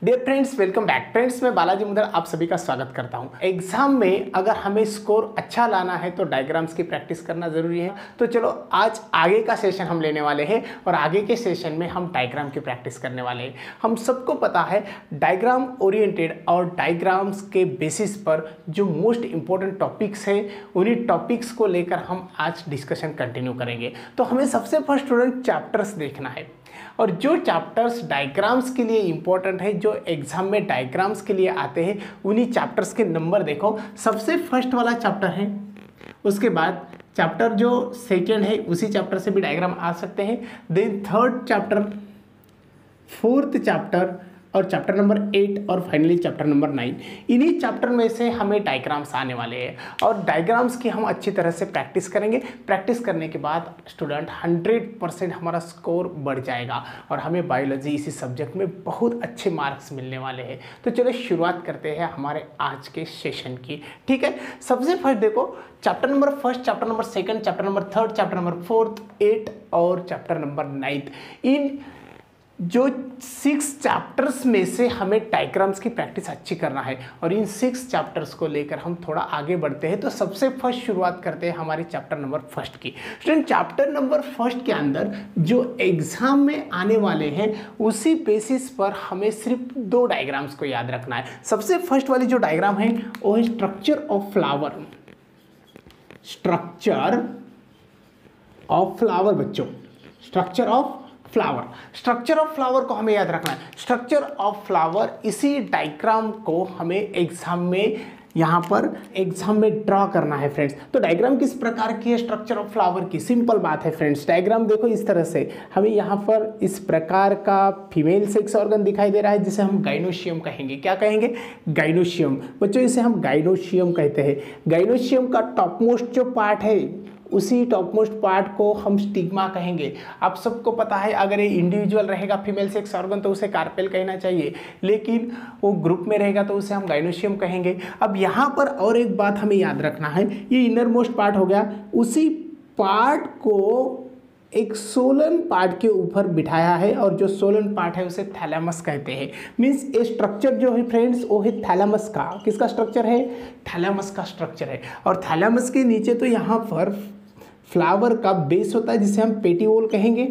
Dear friends, welcome back. Friends, मैं बालाजी मुदर आप सभी का स्वागत करता हूं। एग्जाम में अगर हमें स्कोर अच्छा लाना है तो डायग्राम्स की प्रैक्टिस करना ज़रूरी है। तो चलो आज आगे का सेशन हम लेने वाले हैं और आगे के सेशन में हम डायग्राम की प्रैक्टिस करने वाले हैं। हम सबको पता है डायग्राम ओरिएंटेड और डायग्राम्स के बेसिस पर जो मोस्ट इंपॉर्टेंट टॉपिक्स हैं उन्हीं टॉपिक्स को लेकर हम आज डिस्कशन कंटिन्यू करेंगे। तो हमें सबसे फर्स्ट स्टूडेंट चैप्टर्स देखना है और जो चैप्टर्स डायग्राम्स के लिए इंपॉर्टेंट है, जो एग्जाम में डायग्राम्स के लिए आते हैं, उन्हीं चैप्टर्स के नंबर देखो। सबसे फर्स्ट वाला चैप्टर है, उसके बाद चैप्टर जो सेकंड है उसी चैप्टर से भी डायग्राम आ सकते हैं, then third chapter, fourth chapter और चैप्टर नंबर 8 और फाइनली चैप्टर नंबर 9। इन्हीं चैप्टर में से हमें डायग्राम्स आने वाले हैं और डायग्राम्स की हम अच्छी तरह से प्रैक्टिस करेंगे। प्रैक्टिस करने के बाद स्टूडेंट 100% हमारा स्कोर बढ़ जाएगा और हमें बायोलॉजी इसी सब्जेक्ट में बहुत अच्छे मार्क्स मिलने वाले हैं। तो चलो शुरुआत करते हैं हमारे आज के सेशन की। ठीक है, सबसे फर्स्ट देखो chapter number first, chapter number second, chapter number third, chapter number fourth, 8 और चैप्टर नंबर 9। इन जो 6 चैप्टर्स में से हमें डायग्राम्स की प्रैक्टिस अच्छी करना है और इन 6 चैप्टर्स को लेकर हम थोड़ा आगे बढ़ते हैं। तो सबसे फर्स्ट शुरुआत करते हैं हमारे चैप्टर नंबर फर्स्ट की। स्टूडेंट, चैप्टर नंबर फर्स्ट के अंदर जो एग्जाम में आने वाले हैं उसी बेसिस पर हमें सिर्फ 2 डायग्राम्स को याद रखना है। सबसे फर्स्ट वाली जो डायग्राम है वो है structure of flower. Structure of flower बच्चों, structure of flower. Structure of flower को हमें याद रखना है। स्ट्रक्चर ऑफ फ्लावर, इसी डायग्राम को हमें एग्जाम में यहाँ पर एग्जाम में ड्रॉ करना है फ्रेंड्स। तो डायग्राम किस प्रकार की है स्ट्रक्चर ऑफ फ्लावर की? सिंपल बात है फ्रेंड्स। डायग्राम देखो इस तरह से, हमें यहाँ पर इस प्रकार का फीमेल सेक्स ऑर्गन दिखाई दे रहा है जिसे हम गाइनोशियम कहेंगे। क्या कहेंगे? गाइनोशियम। बच्चों इसे हम गाइनोशियम कहते हैं। गाइनोशियम का टॉप मोस्ट जो पार्ट है उसी टॉप मोस्ट पार्ट को हम स्टिग्मा कहेंगे। आप सबको पता है अगर ये इंडिविजुअल रहेगा फीमेल सेक्स ऑर्गन तो उसे कार्पेल कहना चाहिए, लेकिन वो ग्रुप में रहेगा तो उसे हम गाइनोशियम कहेंगे। अब यहाँ पर और एक बात हमें याद रखना है, ये इनर मोस्ट पार्ट हो गया, उसी पार्ट को एक सोलन पार्ट के ऊपर बिठाया है और जो सोलन पार्ट है उसे थैलेमस कहते हैं। मीन्स ये स्ट्रक्चर जो है फ्रेंड्स वो है थैलेमस का। किसका स्ट्रक्चर है? थैलेमस का स्ट्रक्चर है। और थैलेमस के नीचे तो यहाँ पर फ्लावर का बेस होता है जिसे हम पेटियोल कहेंगे।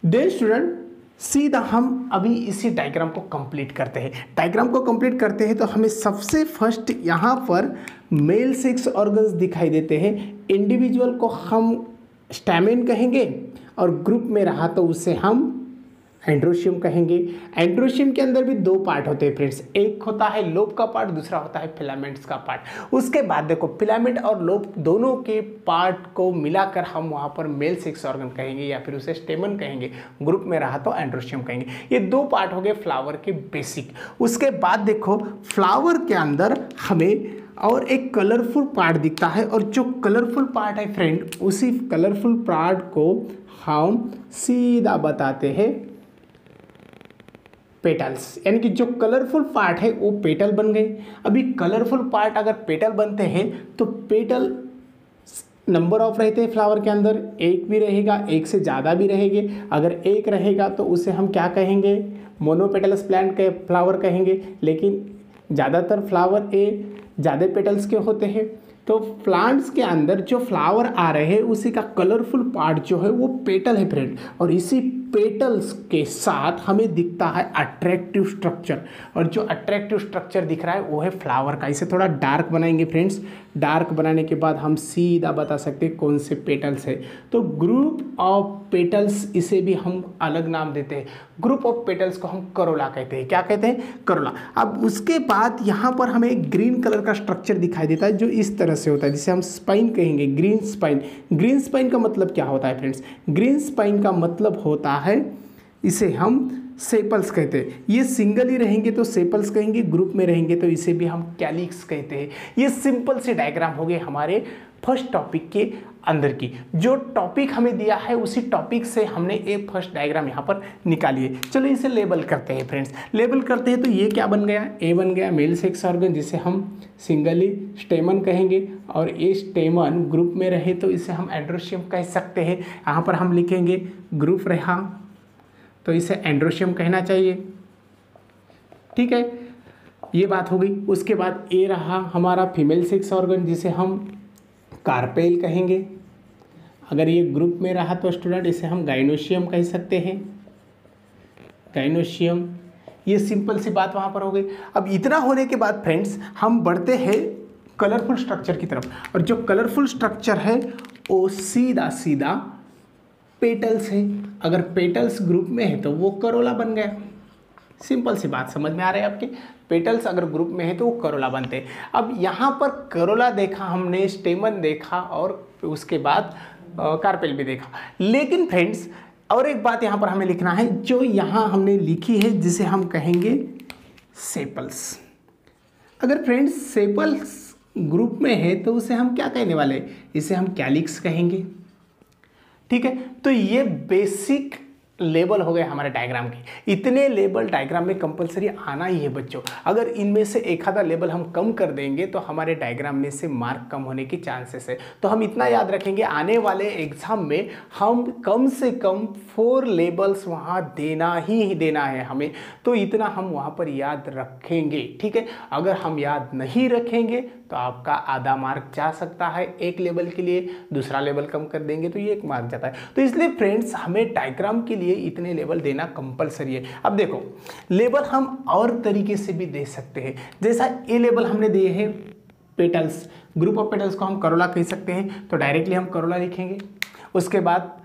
देन स्टूडेंट सीधा हम अभी इसी डायग्राम को कंप्लीट करते हैं। डायग्राम को कंप्लीट करते हैं तो हमें सबसे फर्स्ट यहाँ पर मेल सेक्स ऑर्गन्स दिखाई देते हैं। इंडिविजुअल को हम स्टैमेन कहेंगे और ग्रुप में रहा तो उसे हम एंड्रोशियम कहेंगे। एंड्रोशियम के अंदर भी 2 पार्ट होते हैं फ्रेंड्स, एक होता है लोब का पार्ट, दूसरा होता है फिलामेंट्स का पार्ट। उसके बाद देखो फिलामेंट और लोब दोनों के पार्ट को मिलाकर हम वहाँ पर मेल सेक्स ऑर्गन कहेंगे या फिर उसे स्टेमन कहेंगे, ग्रुप में रहा तो एंड्रोशियम कहेंगे। ये 2 पार्ट हो गए फ्लावर के बेसिक। उसके बाद देखो फ्लावर के अंदर हमें और एक कलरफुल पार्ट दिखता है और जो कलरफुल पार्ट है फ्रेंड उसी कलरफुल पार्ट को हम सीधा बताते हैं पेटल्स। यानी कि जो कलरफुल पार्ट है वो पेटल बन गए। अभी कलरफुल पार्ट अगर पेटल बनते हैं तो पेटल नंबर ऑफ रहते हैं फ्लावर के अंदर, एक भी रहेगा, एक से ज़्यादा भी रहेंगे। अगर एक रहेगा तो उसे हम क्या कहेंगे? मोनोपेटल्स प्लांट के फ्लावर कहेंगे। लेकिन ज़्यादातर फ्लावर ज़्यादा पेटल्स के होते हैं। तो प्लांट्स के अंदर जो फ्लावर आ रहे हैं उसी का कलरफुल पार्ट जो है वो पेटल है फ्रेंड, और इसी पेटल्स के साथ हमें दिखता है अट्रैक्टिव स्ट्रक्चर। और जो अट्रैक्टिव स्ट्रक्चर दिख रहा है वो है फ्लावर का। इसे थोड़ा डार्क बनाएंगे फ्रेंड्स। डार्क बनाने के बाद हम सीधा बता सकते हैं कौन से पेटल्स है। तो ग्रुप ऑफ पेटल्स, इसे भी हम अलग नाम देते हैं। ग्रुप ऑफ पेटल्स को हम करोला कहते हैं। क्या कहते हैं? करोला। अब उसके बाद यहाँ पर हमें एक ग्रीन कलर का स्ट्रक्चर दिखाई देता है जो इस तरह से होता है, जिसे हम स्पाइन कहेंगे, ग्रीन स्पाइन। ग्रीन स्पाइन का मतलब क्या होता है फ्रेंड्स? ग्रीन स्पाइन का मतलब होता है, इसे हम सेपल्स कहते हैं। ये सिंगल ही रहेंगे तो सेपल्स कहेंगे, ग्रुप में रहेंगे तो इसे भी हम कैलिक्स कहते हैं। ये सिंपल से डायग्राम हो गए हमारे फर्स्ट टॉपिक के अंदर की। जो टॉपिक हमें दिया है उसी टॉपिक से हमने एक फर्स्ट डायग्राम यहाँ पर निकाली है। चलो इसे लेबल करते हैं फ्रेंड्स। लेबल करते हैं तो ये क्या बन गया? ए बन गया मेल सेक्स ऑर्गन जिसे हम सिंगली स्टेमन कहेंगे, और ये स्टेमन ग्रुप में रहे तो इसे हम एंड्रोशियम कह सकते हैं। यहाँ पर हम लिखेंगे ग्रुप रहा तो इसे एंड्रोशियम कहना चाहिए। ठीक है, ये बात हो गई। उसके बाद ये रहा हमारा फीमेल सेक्स ऑर्गन जिसे हम कार्पेल कहेंगे। अगर ये ग्रुप में रहा तो स्टूडेंट इसे हम गाइनोशियम कह सकते हैं, गाइनोशियम। ये सिंपल सी बात वहाँ पर हो गई। अब इतना होने के बाद फ्रेंड्स हम बढ़ते हैं कलरफुल स्ट्रक्चर की तरफ, और जो कलरफुल स्ट्रक्चर है वो सीधा सीधा पेटल्स है। अगर पेटल्स ग्रुप में है तो वो करोला बन गया। सिंपल सी बात समझ में आ रही है आपके? पेटल्स अगर ग्रुप में है तो वो करोला बनते हैं। अब यहाँ पर करोला देखा हमने, स्टेमन देखा और उसके बाद कार्पेल भी देखा। लेकिन फ्रेंड्स और एक बात यहाँ पर हमें लिखना है, जो यहाँ हमने लिखी है जिसे हम कहेंगे सेपल्स। अगर फ्रेंड्स सेपल्स ग्रुप में है तो उसे हम क्या कहने वाले हैं? इसे हम कैलिक्स कहेंगे। ठीक है, तो ये बेसिक लेबल हो गए हमारे डायग्राम के। इतने लेबल डायग्राम में कंपलसरी आना ही है बच्चों। अगर इनमें से एक आधा लेबल हम कम कर देंगे तो हमारे डायग्राम में से मार्क कम होने की चांसेस है। तो हम इतना याद रखेंगे, आने वाले एग्जाम में हम कम से कम 4 लेबल्स वहाँ देना ही देना है हमें। तो इतना हम वहाँ पर याद रखेंगे। ठीक है, अगर हम याद नहीं रखेंगे तो आपका आधा मार्क जा सकता है एक लेवल के लिए, दूसरा लेवल कम कर देंगे तो ये 1 मार्क जाता है। तो इसलिए फ्रेंड्स हमें डायग्राम के लिए इतने लेवल देना कंपलसरी है। अब देखो लेवल हम और तरीके से भी दे सकते हैं। जैसा ये लेवल हमने दिए हैं पेटल्स, ग्रुप ऑफ पेटल्स को हम करोला कह सकते हैं, तो डायरेक्टली हम करोला लिखेंगे। उसके बाद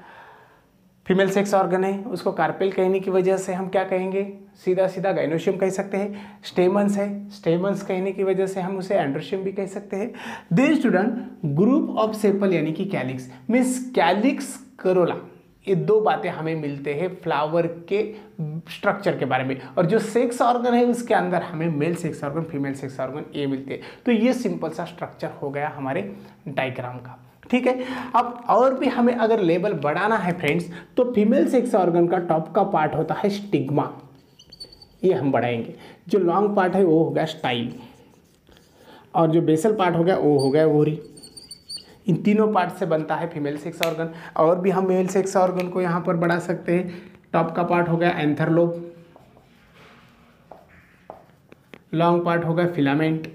फीमेल सेक्स ऑर्गन है, उसको कार्पेल कहने की वजह से हम क्या कहेंगे? सीधा सीधा गाइनोशियम कह सकते हैं। स्टेमन्स है, स्टेमन्स कहने की वजह से हम उसे एंड्रोशियम भी कह सकते हैं। Then student group of sepal यानी कि कैलिक्स मीन्स कैलिक्स करोला, ये 2 बातें हमें मिलते हैं फ्लावर के स्ट्रक्चर के बारे में। और जो सेक्स ऑर्गन है उसके अंदर हमें male sex organ, female sex organ ये मिलते हैं। तो ये सिंपल सा स्ट्रक्चर हो गया हमारे डायग्राम का। ठीक है, अब और भी हमें अगर लेवल बढ़ाना है फ्रेंड्स तो फीमेल सेक्स ऑर्गन का टॉप का पार्ट होता है स्टिग्मा, ये हम बढ़ाएंगे। जो लॉन्ग पार्ट है वो हो गया स्टाइल, और जो बेसल पार्ट हो गया वो हो गया ओरी। इन तीनों पार्ट से बनता है फीमेल सेक्स ऑर्गन। और भी हम मेल सेक्स ऑर्गन को यहाँ पर बढ़ा सकते हैं। टॉप का पार्ट हो गया एंथर लोब, लॉन्ग पार्ट हो गया फिलामेंट।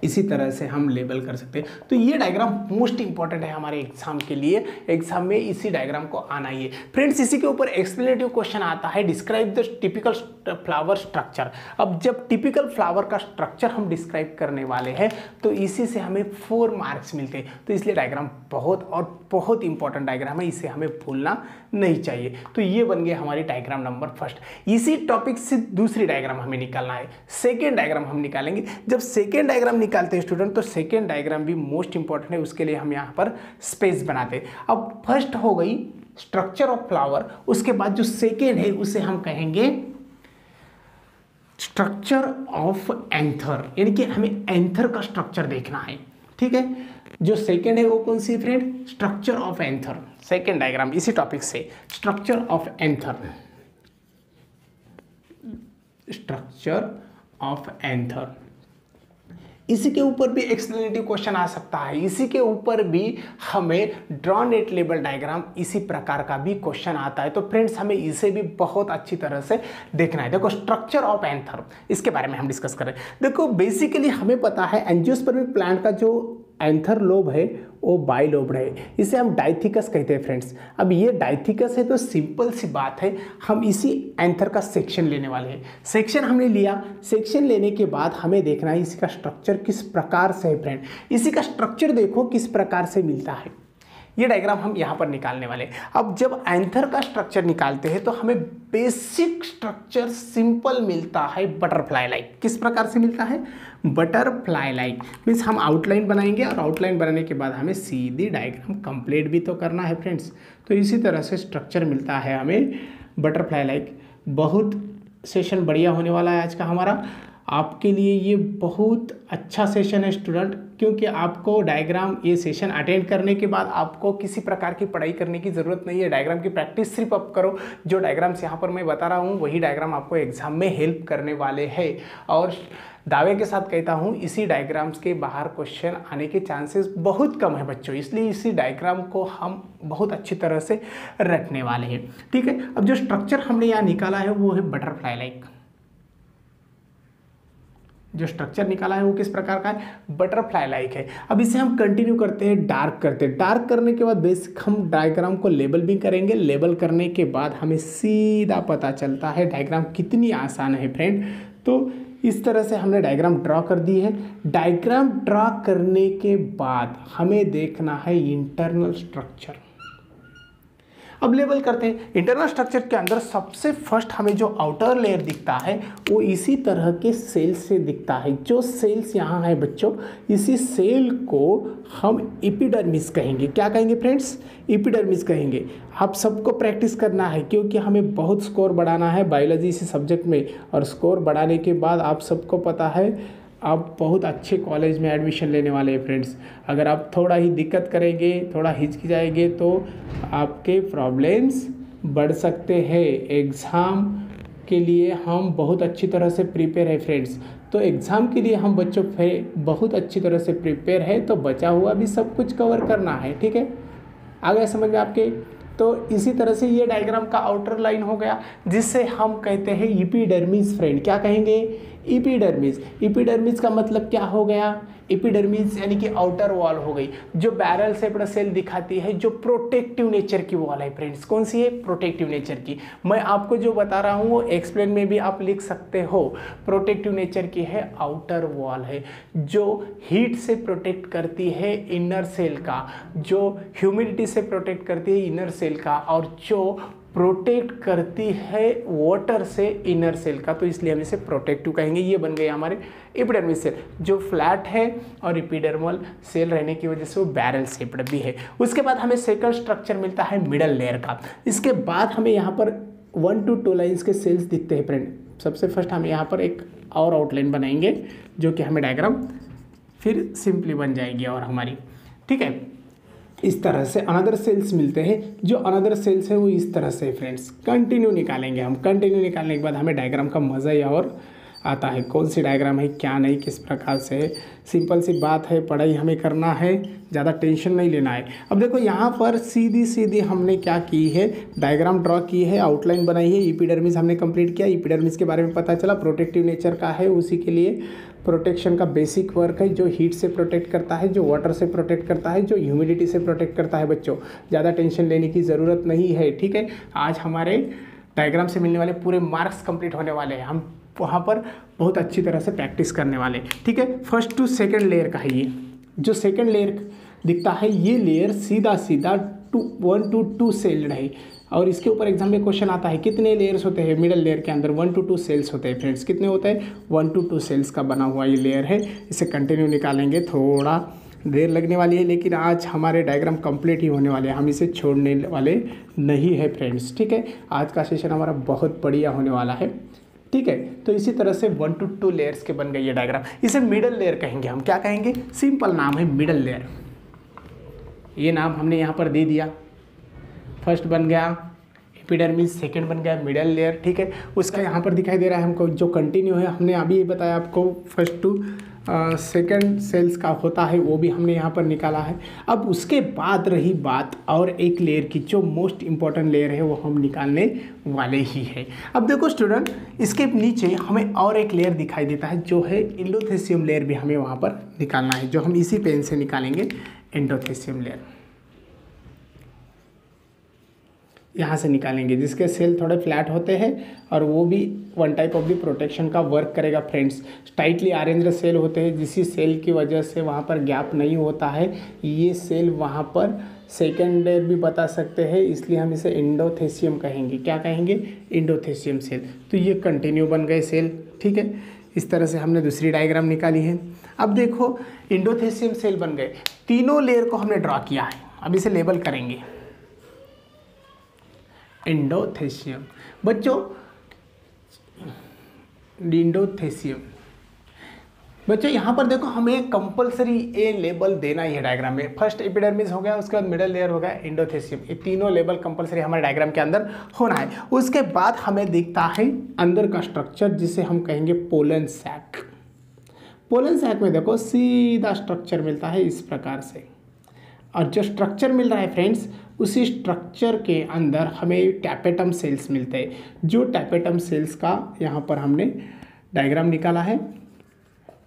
इसी तरह से हम लेबल कर सकते हैं। तो ये डायग्राम मोस्ट इंपॉर्टेंट है हमारे एग्जाम के लिए। एग्जाम में इसी डायग्राम को आना ही है फ्रेंड्स। इसी के ऊपर एक्सप्लेनेटिव क्वेश्चन आता है, describe the typical flower structure. अब जब टिपिकल फ्लावर का स्ट्रक्चर हम डिस्क्राइब करने वाले हैं तो इसी से हमें 4 मार्क्स मिलते हैं। तो इसलिए डायग्राम बहुत इंपॉर्टेंट डायग्राम है, इसे हमें भूलना नहीं चाहिए। तो ये बन गया हमारी डायग्राम नंबर 1। इसी टॉपिक से दूसरी डायग्राम हमें निकालना है। सेकेंड डायग्राम हम निकालेंगे। जब सेकेंड डायग्राम निकालते हैं स्टूडेंट तो सेकेंड डायग्राम भी मोस्ट इंपॉर्टेंट है, उसके लिए हम यहाँ पर स्पेस बनाते हैं। अब फर्स्ट हो गई स्ट्रक्चर ऑफ फ्लावर, उसके बाद जो सेकेंड है उसे हम कहेंगे स्ट्रक्चर ऑफ एंथर, यानी कि हमें एंथर का स्ट्रक्चर देखना है। ठीक है, जो सेकेंड है वो कौन सी friend? Structure of anther. Second diagram इसी टॉपिक से, structure of anther, structure of anther. इसी के ऊपर भी एक्सप्लेनेटिव क्वेश्चन आ सकता है। इसी के ऊपर भी हमें ड्रॉ नेट लेबल डायग्राम इसी प्रकार का भी क्वेश्चन आता है। तो फ्रेंड्स हमें इसे भी बहुत अच्छी तरह से देखना है। देखो स्ट्रक्चर ऑफ एंथर, इसके बारे में हम डिस्कस कर रहे हैं। देखो बेसिकली हमें पता है एंजियोस्पर्मिक प्लांट का जो एंथर लोब है वो बाइलोब्ड है, इसे हम डाइथिकस कहते हैं फ्रेंड्स। अब ये डाइथिकस है तो सिंपल सी बात है, हम इसी एंथर का सेक्शन लेने वाले हैं। सेक्शन हमने लिया, सेक्शन लेने के बाद हमें देखना है इसका स्ट्रक्चर किस प्रकार से है फ्रेंड। इसी का स्ट्रक्चर देखो किस प्रकार से मिलता है, ये डायग्राम हम यहाँ पर निकालने वाले हैं। अब जब एंथर का स्ट्रक्चर निकालते हैं तो हमें बेसिक स्ट्रक्चर सिंपल मिलता है बटरफ्लाई लाइक। किस प्रकार से मिलता है? बटरफ्लाई लाइक मीन्स हम आउटलाइन बनाएंगे और आउटलाइन बनाने के बाद हमें सीधी डायग्राम कंप्लीट भी तो करना है फ्रेंड्स। तो इसी तरह से स्ट्रक्चर मिलता है हमें बटरफ्लाई लाइक। बहुत सेशन बढ़िया होने वाला है आज का हमारा। आपके लिए ये बहुत अच्छा सेशन है स्टूडेंट, क्योंकि आपको डायग्राम ये सेशन अटेंड करने के बाद आपको किसी प्रकार की पढ़ाई करने की ज़रूरत नहीं है। डायग्राम की प्रैक्टिस सिर्फ आप करो। जो डायग्राम्स यहाँ पर मैं बता रहा हूँ वही डायग्राम आपको एग्जाम में हेल्प करने वाले हैं। और दावे के साथ कहता हूँ इसी डायग्राम्स के बाहर क्वेश्चन आने के चांसेस बहुत कम है बच्चों, इसलिए इसी डायग्राम को हम बहुत अच्छी तरह से रखने वाले हैं। ठीक है, अब जो स्ट्रक्चर हमने यहाँ निकाला है वो है बटरफ्लाई लाइक। जो स्ट्रक्चर निकाला है वो किस प्रकार का है, बटरफ्लाई लाइक है। अब इसे हम कंटिन्यू करते हैं, डार्क करते हैं। डार्क करने के बाद बेसिक हम डायग्राम को लेबल भी करेंगे। लेबल करने के बाद हमें सीधा पता चलता है डायग्राम कितनी आसान है फ्रेंड। तो इस तरह से हमने डायग्राम ड्रॉ कर दी है। डायग्राम ड्रॉ करने के बाद हमें देखना है इंटरनल स्ट्रक्चर। अब लेबल करते हैं। इंटरनल स्ट्रक्चर के अंदर सबसे फर्स्ट हमें जो आउटर लेयर दिखता है वो इसी तरह के सेल से दिखता है। जो सेल्स यहाँ है बच्चों, इसी सेल को हम एपिडर्मिस कहेंगे। क्या कहेंगे फ्रेंड्स, एपिडर्मिस कहेंगे। आप सबको प्रैक्टिस करना है क्योंकि हमें बहुत स्कोर बढ़ाना है बायोलॉजी इसी सब्जेक्ट में। और स्कोर बढ़ाने के बाद आप सबको पता है आप बहुत अच्छे कॉलेज में एडमिशन लेने वाले हैं फ्रेंड्स। अगर आप थोड़ा ही दिक्कत करेंगे, थोड़ा हिचकिचाएंगे तो आपके प्रॉब्लम्स बढ़ सकते हैं। एग्ज़ाम के लिए हम बहुत अच्छी तरह से प्रिपेयर है फ्रेंड्स। तो एग्ज़ाम के लिए हम बच्चों बहुत अच्छी तरह से प्रिपेयर है, तो बचा हुआ भी सब कुछ कवर करना है। ठीक है, आ गया समझ में आपके। तो इसी तरह से ये डायग्राम का आउटर लाइन हो गया जिससे हम कहते हैं एपिडर्मिस फ्रेंड। क्या कहेंगे, एपिडर्मिस। एपिडर्मिस का मतलब क्या हो गया, एपिडर्मिस यानी कि आउटर वॉल हो गई जो बैरल शेप्ड सेल दिखाती है, जो प्रोटेक्टिव नेचर की वॉल है फ्रेंड्स। कौन सी है, प्रोटेक्टिव नेचर की। मैं आपको जो बता रहा हूँ वो एक्सप्लेन में भी आप लिख सकते हो। प्रोटेक्टिव नेचर की है, आउटर वॉल है जो हीट से प्रोटेक्ट करती है इनर सेल का, जो ह्यूमिडिटी से प्रोटेक्ट करती है इनर सेल का, और जो प्रोटेक्ट करती है वाटर से इनर सेल का। तो इसलिए हम इसे प्रोटेक्टिव कहेंगे। ये बन गए हमारे एपिडर्मिस सेल जो फ्लैट है और एपिडर्मल सेल रहने की वजह से वो बैरल शेप्ड भी है। उसके बाद हमें सेकंड स्ट्रक्चर मिलता है मिडल लेयर का। इसके बाद हमें यहाँ पर 1 to 2 लाइन्स के सेल्स दिखते हैं फ्रेंड। सबसे फर्स्ट हम यहाँ पर एक और आउटलाइन बनाएंगे जो कि हमें डायग्राम फिर सिंपली बन जाएगी और हमारी, ठीक है। इस तरह से अनदर सेल्स मिलते हैं। जो अनदर सेल्स है वो इस तरह से फ्रेंड्स कंटिन्यू निकालेंगे हम। कंटिन्यू निकालने के बाद हमें डायग्राम का मज़ा ही और आता है। कौन सी डायग्राम है, क्या नहीं, किस प्रकार से है। सिंपल सी बात है, पढ़ाई हमें करना है, ज़्यादा टेंशन नहीं लेना है। अब देखो यहाँ पर सीधी सीधी हमने क्या की है, डायग्राम ड्रॉ की है, आउटलाइन बनाई है। एपिडर्मिस हमने कंप्लीट किया। एपिडर्मिस के बारे में पता चला, प्रोटेक्टिव नेचर का है, उसी के लिए प्रोटेक्शन का बेसिक वर्क है, जो हीट से प्रोटेक्ट करता है, जो वाटर से प्रोटेक्ट करता है, जो ह्यूमिडिटी से प्रोटेक्ट करता है। बच्चों ज़्यादा टेंशन लेने की ज़रूरत नहीं है, ठीक है। आज हमारे डायग्राम से मिलने वाले पूरे मार्क्स कंप्लीट होने वाले हैं। हम वहाँ पर बहुत अच्छी तरह से प्रैक्टिस करने वाले, ठीक है। फर्स्ट टू सेकंड लेयर का है ये। जो सेकंड लेयर दिखता है ये लेयर सीधा सीधा 1 to 2 सेल्ड है। और इसके ऊपर एग्जाम में क्वेश्चन आता है कितने लेयर्स होते हैं मिडल लेयर के अंदर। 1 to 2 सेल्स होते हैं फ्रेंड्स। कितने होते हैं, 1 to 2 सेल्स का बना हुआ ये लेयर है। इसे कंटिन्यू निकालेंगे, थोड़ा देर लगने वाली है, लेकिन आज हमारे डायग्राम कंप्लीट ही होने वाले हैं। हम इसे छोड़ने वाले नहीं है फ्रेंड्स, ठीक है। आज का सेशन हमारा बहुत बढ़िया होने वाला है, ठीक है। तो इसी तरह से 1 to 2 लेयर्स के बन गई ये डायग्राम। इसे मिडल लेयर कहेंगे हम। क्या कहेंगे, सिंपल नाम है मिडल लेयर। ये नाम हमने यहाँ पर दे दिया। फर्स्ट बन गया एपिडर्मिस, सेकंड बन गया मिडल लेयर, ठीक है। उसका यहाँ पर दिखाई दे रहा है हमको जो कंटिन्यू है। हमने अभी बताया आपको फर्स्ट टू सेकंड सेल्स का होता है, वो भी हमने यहाँ पर निकाला है। अब उसके बाद रही बात और एक लेयर की, जो मोस्ट इम्पॉर्टेंट लेयर है वो हम निकालने वाले ही है। अब देखो स्टूडेंट, इसके नीचे हमें और एक लेयर दिखाई देता है जो है एंडोथेसियम लेयर, भी हमें वहाँ पर निकालना है, जो हम इसी पेन से निकालेंगे। एंडोथेसियम लेयर यहाँ से निकालेंगे, जिसके सेल थोड़े फ्लैट होते हैं और वो भी one type of the protection का वर्क करेगा फ्रेंड्स। टाइटली अरेंज्ड सेल होते हैं, जिस सेल की वजह से वहाँ पर गैप नहीं होता है। ये सेल वहाँ पर सेकेंड लेयर भी बता सकते हैं, इसलिए हम इसे एंडोथेसियम कहेंगे। क्या कहेंगे, एंडोथेसियम सेल। तो ये कंटिन्यू बन गए सेल, ठीक है। इस तरह से हमने दूसरी डायग्राम निकाली है। अब देखो एंडोथेसियम सेल बन गए, तीनों लेयर को हमने ड्रॉ किया है। अब इसे लेबल करेंगे एंडोथेसियम। बच्चों एंडोथेसियम, बच्चों यहाँ पर देखो हमें कंपलसरी ए लेबल देना ही है डायग्राम में। फर्स्ट एपिडर्मिस हो गया, उसके बाद मिडल लेयर हो गया, एंडोथेसियम। ये तीनों लेबल कंपलसरी हमारे डायग्राम के अंदर होना है। उसके बाद हमें दिखता है अंदर का स्ट्रक्चर, जिसे हम कहेंगे पोलन सैक। पोलन सैक में देखो सीधा स्ट्रक्चर मिलता है इस प्रकार से, और जो स्ट्रक्चर मिल रहा है फ्रेंड्स, उसी स्ट्रक्चर के अंदर हमें टैपेटम सेल्स मिलते हैं। जो टैपेटम सेल्स का यहाँ पर हमने डायग्राम निकाला है,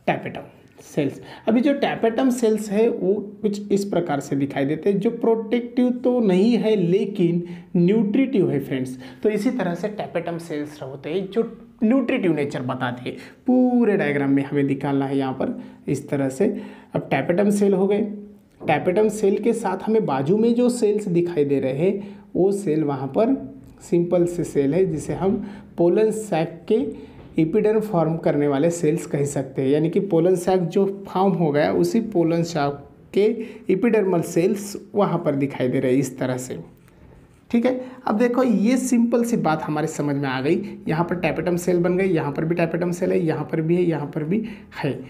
टैपेटम सेल्स। अभी जो टैपेटम सेल्स है वो कुछ इस प्रकार से दिखाई देते हैं, जो प्रोटेक्टिव तो नहीं है लेकिन न्यूट्रिटिव है फ्रेंड्स। तो इसी तरह से टैपेटम सेल्स होते हैं जो न्यूट्रिटिव नेचर बताते हैं। पूरे डायग्राम में हमें निकालना है यहाँ पर इस तरह से। अब टैपेटम सेल हो गए, टैपेटम सेल के साथ हमें बाजू में जो सेल्स दिखाई दे रहे हैं वो सेल वहाँ पर सिंपल से सेल है जिसे हम पोलन सैक के एपिडर्म फॉर्म करने वाले सेल्स कह सकते हैं। यानी कि पोलन सैक जो फॉर्म हो गया उसी पोलन सैक के एपिडर्मल सेल्स वहाँ पर दिखाई दे रहे हैं इस तरह से। ठीक है, अब देखो ये सिंपल सी बात हमारे समझ में आ गई। यहाँ पर टैपेटम सेल बन गई, यहाँ पर भी टैपेटम सेल है, यहाँ पर भी है, यहाँ पर भी है।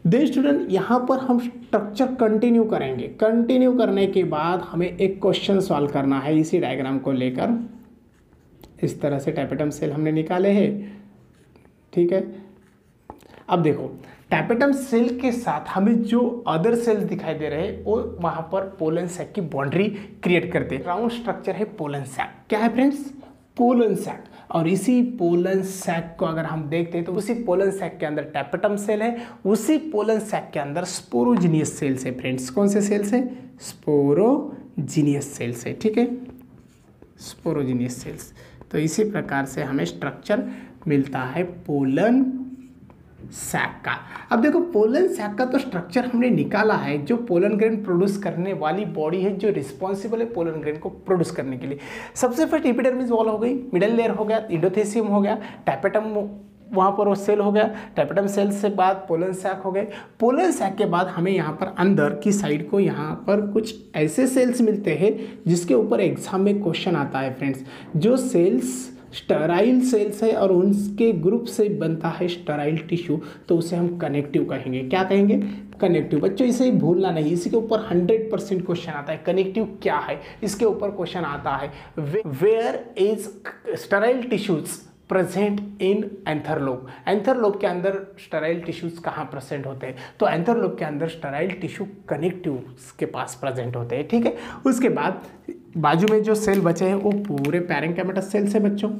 दे स्टूडेंट, यहाँ पर हम स्ट्रक्चर कंटिन्यू करेंगे। कंटिन्यू करने के बाद हमें एक क्वेश्चन सॉल्व करना है इसी डायग्राम को लेकर। इस तरह से टैपेटम सेल हमने निकाले हैं। ठीक है, अब देखो टैपेटम सेल के साथ हमें जो अदर सेल्स दिखाई दे रहे हैं वो वहाँ पर पोलन सैक की बाउंड्री क्रिएट करते हैं। राउंड स्ट्रक्चर है पोलन सैक। क्या है फ्रेंड्स? Pollen sac. और इसी पोलन सैक को अगर हम देखते हैं तो उसी पोलन सैक के अंदर टैपेटम सेल है, उसी पोलन सैक के अंदर स्पोरोजिनियस सेल्स है फ्रेंड्स। कौन से सेल्स है? स्पोरोजिनियस सेल्स है। ठीक है, स्पोरोजिनियस सेल्स। तो इसी प्रकार से हमें स्ट्रक्चर मिलता है पोलन सैक का। अब देखो पोलन सैक का तो स्ट्रक्चर हमने निकाला है। जो पोलन ग्रेन प्रोड्यूस करने वाली बॉडी है जो रिस्पॉन्सिबल है पोलन ग्रेन को प्रोड्यूस करने के लिए। सबसे फर्स्ट एपिडर्मिस वॉल हो गई, मिडल लेयर हो गया, एंडोथेसियम हो गया, टैपेटम वहाँ पर वो सेल हो गया, टैपेटम सेल से बाद पोलन सैक हो गए। पोलन सैक के बाद हमें यहाँ पर अंदर की साइड को यहाँ पर कुछ ऐसे सेल्स मिलते हैं जिसके ऊपर एग्जाम में क्वेश्चन आता है फ्रेंड्स। जो सेल्स स्टेराइल सेल्स है और उनके ग्रुप से बनता है स्टेराइल टिश्यू, तो उसे हम कनेक्टिव कहेंगे। क्या कहेंगे? कनेक्टिव। बच्चों इसे भूलना नहीं, इसी के ऊपर 100% क्वेश्चन आता है। कनेक्टिव क्या है इसके ऊपर क्वेश्चन आता है। Where is sterile tissues present in anther lobe. Anther lobe के अंदर स्टेराइल टिश्यूज कहाँ प्रेजेंट होते हैं? तो एंथरलोब के अंदर स्टेराइल टिश्यू कनेक्टिव के पास प्रेजेंट होते हैं। ठीक है, उसके बाद बाजू में जो सेल बचे हैं वो पूरे पैरेंकाइमेटस सेल्स है बच्चों।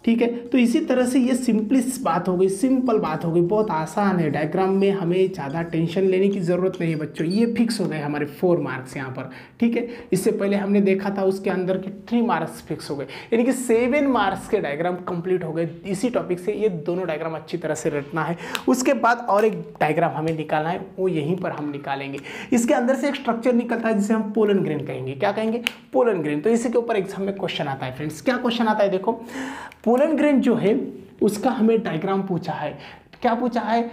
ठीक है, तो इसी तरह से ये सिंपल बात हो गई, सिंपल बात हो गई, बहुत आसान है। डायग्राम में हमें ज़्यादा टेंशन लेने की ज़रूरत नहीं है बच्चों। ये फिक्स हो गए हमारे 4 मार्क्स यहाँ पर। ठीक है, इससे पहले हमने देखा था उसके अंदर के 3 मार्क्स फिक्स हो गए, यानी कि 7 मार्क्स के डायग्राम कंप्लीट हो गए इसी टॉपिक से। ये दोनों डायग्राम अच्छी तरह से रटना है। उसके बाद और एक डायग्राम हमें निकालना है, वो यहीं पर हम निकालेंगे। इसके अंदर से एक स्ट्रक्चर निकलता है जिसे हम पोलन ग्रेन कहेंगे। क्या कहेंगे? Pollen grain. तो इसी के ऊपर एग्जाम में क्वेश्चन आता है फ्रेंड्स। क्या क्वेश्चन आता है? देखो पोलन ग्रेन जो है उसका हमें डायग्राम पूछा है। क्या पूछा है?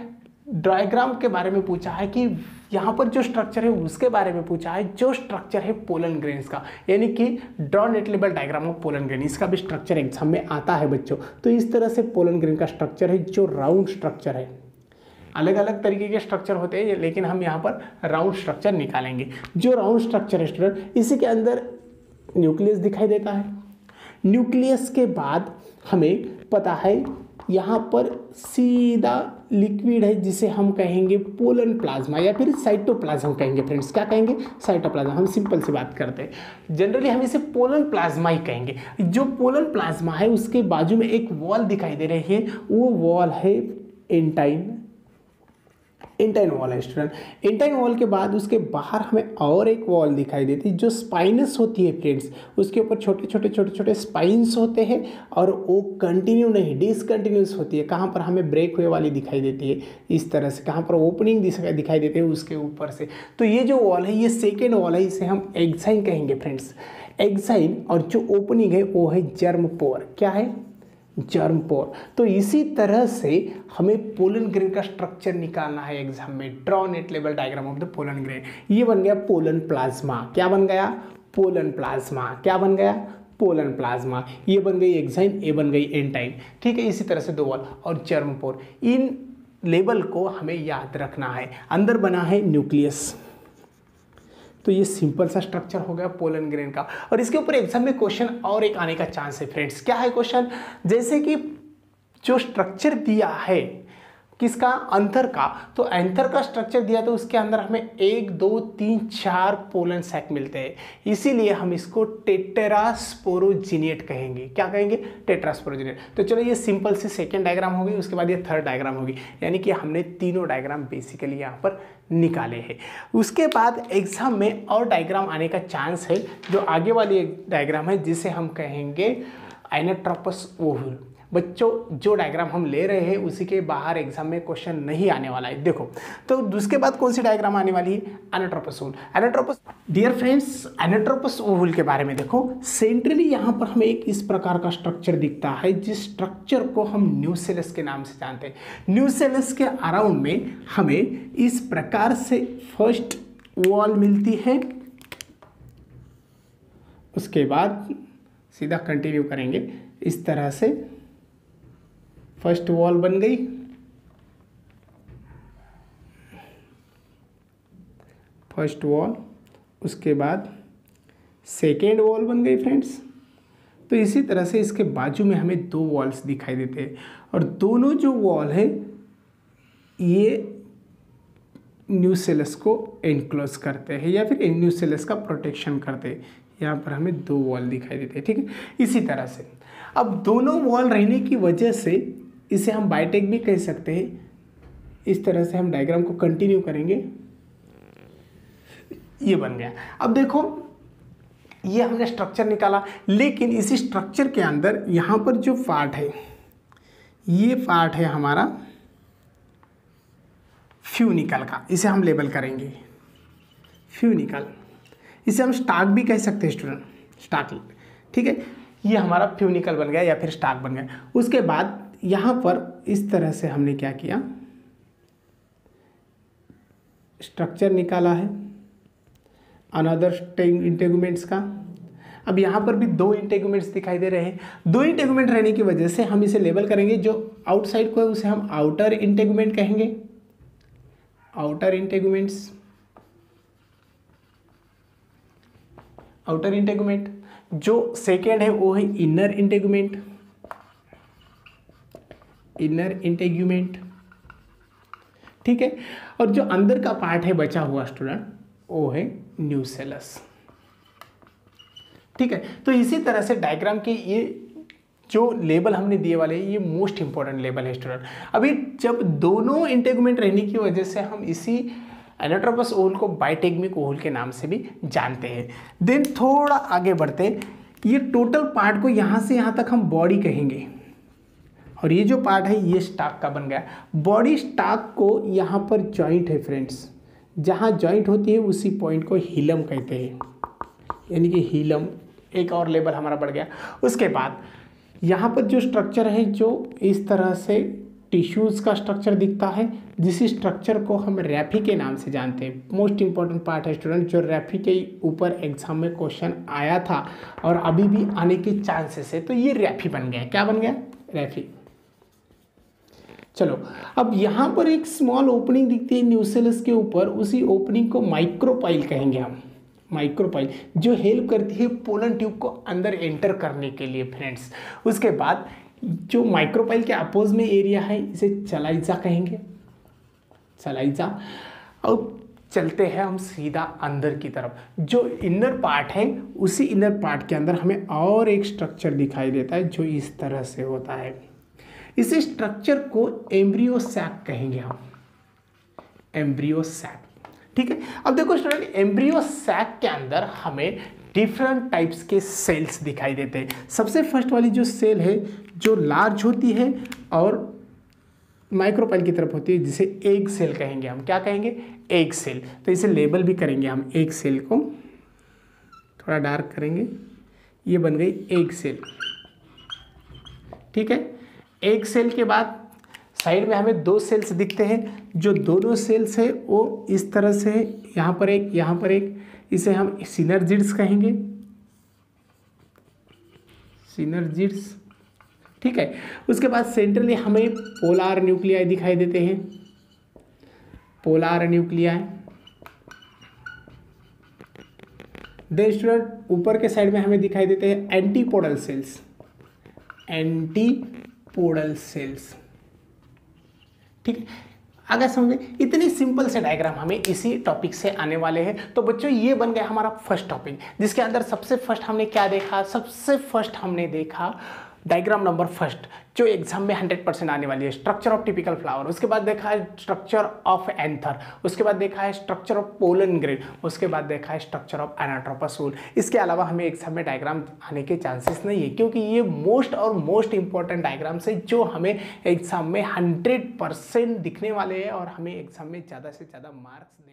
डायग्राम के बारे में पूछा है कि यहाँ पर जो स्ट्रक्चर है उसके बारे में पूछा है, जो स्ट्रक्चर है पोलन ग्रेन्स का, यानी कि draw net label diagram of pollen grain. इसका भी स्ट्रक्चर एग्जाम में आता है बच्चों। तो इस तरह से पोलन ग्रेन का स्ट्रक्चर है जो राउंड स्ट्रक्चर है। अलग अलग तरीके के स्ट्रक्चर होते हैं लेकिन हम यहाँ पर राउंड स्ट्रक्चर निकालेंगे। जो राउंड स्ट्रक्चर है स्टूडेंट, इसी के अंदर न्यूक्लियस दिखाई देता है। न्यूक्लियस के बाद हमें पता है यहाँ पर सीधा लिक्विड है जिसे हम कहेंगे पोलन प्लाज्मा या फिर साइटोप्लाज्म कहेंगे फ्रेंड्स। क्या कहेंगे? साइटोप्लाज्मा। हम सिंपल सी बात करते हैं, जनरली हम इसे पोलन प्लाज्मा ही कहेंगे। जो पोलन प्लाज्मा है उसके बाजू में एक वॉल दिखाई दे रही है, वो वॉल है एंटाइन वॉल है स्टूडेंट। एंटाइन वॉल के बाद उसके बाहर हमें और एक वॉल दिखाई देती है जो स्पाइनस होती है फ्रेंड्स। उसके ऊपर छोटे छोटे स्पाइन्स होते हैं और वो कंटिन्यू नहीं डिसकंटिन्यूस होती है। कहाँ पर हमें ब्रेक हुए वाली दिखाई देती है इस तरह से, कहाँ पर ओपनिंग दिखाई देती है उसके ऊपर से। तो ये जो वॉल है ये सेकेंड वॉल है, इसे हम एक्साइन कहेंगे फ्रेंड्स। एक्साइन। और जो ओपनिंग है वो है जर्म पोर। क्या है? जर्म पोर। तो इसी तरह से हमें पोलन ग्रेन का स्ट्रक्चर निकालना है एग्जाम में। Draw net level diagram of the pollen grain. ये बन गया पोलन प्लाज्मा। क्या बन गया? Pollen plasma. क्या बन गया? Pollen plasma. ये बन गई एक्साइन, ये बन गई एंटाइन। ठीक है, इसी तरह से 2 वॉल और जर्म पोर। इन लेवल को हमें याद रखना है। अंदर बना है न्यूक्लियस। तो ये सिंपल सा स्ट्रक्चर हो गया पोलन ग्रेन का। और इसके ऊपर एग्जाम में क्वेश्चन और एक आने का चांस है फ्रेंड्स। क्या है क्वेश्चन? जैसे कि जो स्ट्रक्चर दिया है किसका, अंथर का। तो एंथर का स्ट्रक्चर दिया तो उसके अंदर हमें 1 2 3 4 पोलन सैक मिलते हैं, इसीलिए हम इसको टेट्रास्पोरोजिनेट कहेंगे। क्या कहेंगे, टेट्रास्पोरोजिनेट। तो चलो ये सिंपल सी सेकेंड डायग्राम होगी, उसके बाद ये थर्ड डायग्राम होगी, यानी कि हमने तीनों डायग्राम बेसिकली यहाँ पर निकाले हैं। उसके बाद एग्जाम में और डायग्राम आने का चांस है, जो आगे वाली एक डायग्राम है जिसे हम कहेंगे एनोट्रोपस ओवल। बच्चों जो डायग्राम हम ले रहे हैं उसी के बाहर एग्जाम में क्वेश्चन नहीं आने वाला है। देखो तो उसके बाद कौन सी डायग्राम आने वाली है, एनोट्रोपस ओवल। एनोट्रोपस, डियर फ्रेंड्स, एनोट्रोपस ओवल के बारे में देखो, सेंट्रली यहाँ पर हमें एक इस प्रकार का स्ट्रक्चर दिखता है, जिस स्ट्रक्चर को हम न्यूसेलस के नाम से जानते हैं। न्यूसेलस के अराउंड में हमें इस प्रकार से फर्स्ट वॉल मिलती है, उसके बाद सीधा कंटिन्यू करेंगे इस तरह से, फर्स्ट वॉल बन गई, फर्स्ट वॉल, उसके बाद सेकेंड वॉल बन गई फ्रेंड्स। तो इसी तरह से इसके बाजू में हमें 2 वॉल्स दिखाई देते हैं, और दोनों जो वॉल है ये न्यूसेलस को एनक्लोज करते हैं या फिर न्यूसेलस का प्रोटेक्शन करते हैं। यहाँ पर हमें 2 वॉल दिखाई देते हैं, ठीक है। इसी तरह से अब दोनों वॉल रहने की वजह से इसे हम बायोटेक भी कह सकते हैं। इस तरह से हम डायग्राम को कंटिन्यू करेंगे, ये बन गया। अब देखो ये हमने स्ट्रक्चर निकाला, लेकिन इसी स्ट्रक्चर के अंदर यहाँ पर जो पार्ट है, ये पार्ट है हमारा फ्यूनिकल का, इसे हम लेबल करेंगे फ्यूनिकल। इसे हम स्टाक भी कह सकते हैं स्टूडेंट, स्टाक, ठीक है। ये हमारा फ्यूनिकल बन गया या फिर स्टाक बन गया। उसके बाद यहाँ पर इस तरह से हमने क्या किया, स्ट्रक्चर निकाला है अनदर इंटेगुमेंट्स का। अब यहाँ पर भी 2 इंटेगुमेंट्स दिखाई दे रहे हैं। 2 इंटेगुमेंट रहने की वजह से हम इसे लेबल करेंगे, जो आउटसाइड को है उसे हम आउटर इंटेगुमेंट कहेंगे, आउटर इंटेगुमेंट्स, आउटर इंटेगुमेंट। जो सेकेंड है वो है इनर इंटेगुमेंट, इनर इंटेगुमेंट, ठीक है। और जो अंदर का पार्ट है बचा हुआ स्टूडेंट, वो है न्यूसेलस, ठीक है। तो इसी तरह से डायग्राम के ये जो लेबल हमने दिए वाले ये मोस्ट इंपॉर्टेंट लेबल है स्टूडेंट। अभी जब दोनों इंटेगुमेंट रहने की वजह से हम इसी एनोट्रोपस ओवल को बायोटेक्निक ओवल के नाम से भी जानते हैं। देन थोड़ा आगे बढ़ते हैं, ये टोटल पार्ट को यहाँ से यहाँ तक हम बॉडी कहेंगे, और ये जो पार्ट है ये स्टाक का बन गया। बॉडी स्टाक को यहाँ पर जॉइंट है फ्रेंड्स, जहाँ जॉइंट होती है उसी पॉइंट को हीलम कहते हैं, यानी कि हीलम एक और लेवल हमारा बढ़ गया। उसके बाद यहाँ पर जो स्ट्रक्चर है, जो इस तरह से टिश्यूज़ का स्ट्रक्चर दिखता है, जिस स्ट्रक्चर को हम रैफी के नाम से जानते हैं। मोस्ट इंपॉर्टेंट पार्ट है स्टूडेंट, जो रैफी के ऊपर एग्जाम में क्वेश्चन आया था और अभी भी आने के चांसेस है। तो ये रैफी बन गया, क्या बन गया, रैफी। चलो अब यहाँ पर एक स्मॉल ओपनिंग दिखती है न्यूसेलस के ऊपर, उसी ओपनिंग को माइक्रोपाइल कहेंगे हम, माइक्रोपाइल, जो हेल्प करती है पोलन ट्यूब को अंदर एंटर करने के लिए फ्रेंड्स। उसके बाद जो माइक्रोपाइल के अपोज में एरिया है इसे चलाइजा कहेंगे, चलाइजा। अब चलते हैं हम सीधा अंदर की तरफ। जो इनर पार्ट है उसी इनर पार्ट के अंदर हमें और एक स्ट्रक्चर दिखाई देता है जो इस तरह से होता है। इस स्ट्रक्चर को एम्ब्रियो सैक कहेंगे हम, एम्ब्रियो सैक, ठीक है। अब देखो स्टूडेंट, एम्ब्रियो सैक के अंदर हमें डिफरेंट टाइप्स के सेल्स दिखाई देते हैं। सबसे फर्स्ट वाली जो सेल है जो लार्ज होती है और माइक्रोपाइल की तरफ होती है, जिसे एग सेल कहेंगे हम, क्या कहेंगे, एग सेल। तो इसे लेबल भी करेंगे हम, एग सेल को थोड़ा डार्क करेंगे, ये बन गई एग सेल, ठीक है। एग सेल के बाद साइड में हमें 2 सेल्स दिखते हैं, जो दोनों सेल्स है वो इस तरह से है, यहाँ पर एक, यहाँ पर एक, इसे हम सिनर्जिड्स कहेंगे, सिनर्जिड्स, ठीक है। उसके बाद सेंट्रली हमें पोलार न्यूक्लियाई दिखाई देते हैं, पोलार न्यूक्लियाई। देन स्टूडेंट ऊपर के साइड में हमें दिखाई देते हैं एंटीपोडल सेल्स, एंटीपोडल सेल्स, ठीक है, अगर समझे इतनी सिंपल से डायग्राम हमें इसी टॉपिक से आने वाले हैं। तो बच्चों ये बन गया हमारा फर्स्ट टॉपिक, जिसके अंदर सबसे फर्स्ट हमने क्या देखा, सबसे फर्स्ट हमने देखा डायग्राम नंबर फर्स्ट जो एग्जाम में 100% आने वाली है, स्ट्रक्चर ऑफ टिपिकल फ्लावर। उसके बाद देखा है स्ट्रक्चर ऑफ एंथर, उसके बाद देखा है स्ट्रक्चर ऑफ पोलन ग्रेन, उसके बाद देखा है स्ट्रक्चर ऑफ एनाट्रोपस वूल। इसके अलावा हमें एग्जाम में डायग्राम आने के चांसेस नहीं है, क्योंकि ये मोस्ट इंपॉर्टेंट डायग्राम्स है जो हमें एग्जाम में 100% दिखने वाले हैं और हमें एग्जाम में ज़्यादा से ज़्यादा मार्क्स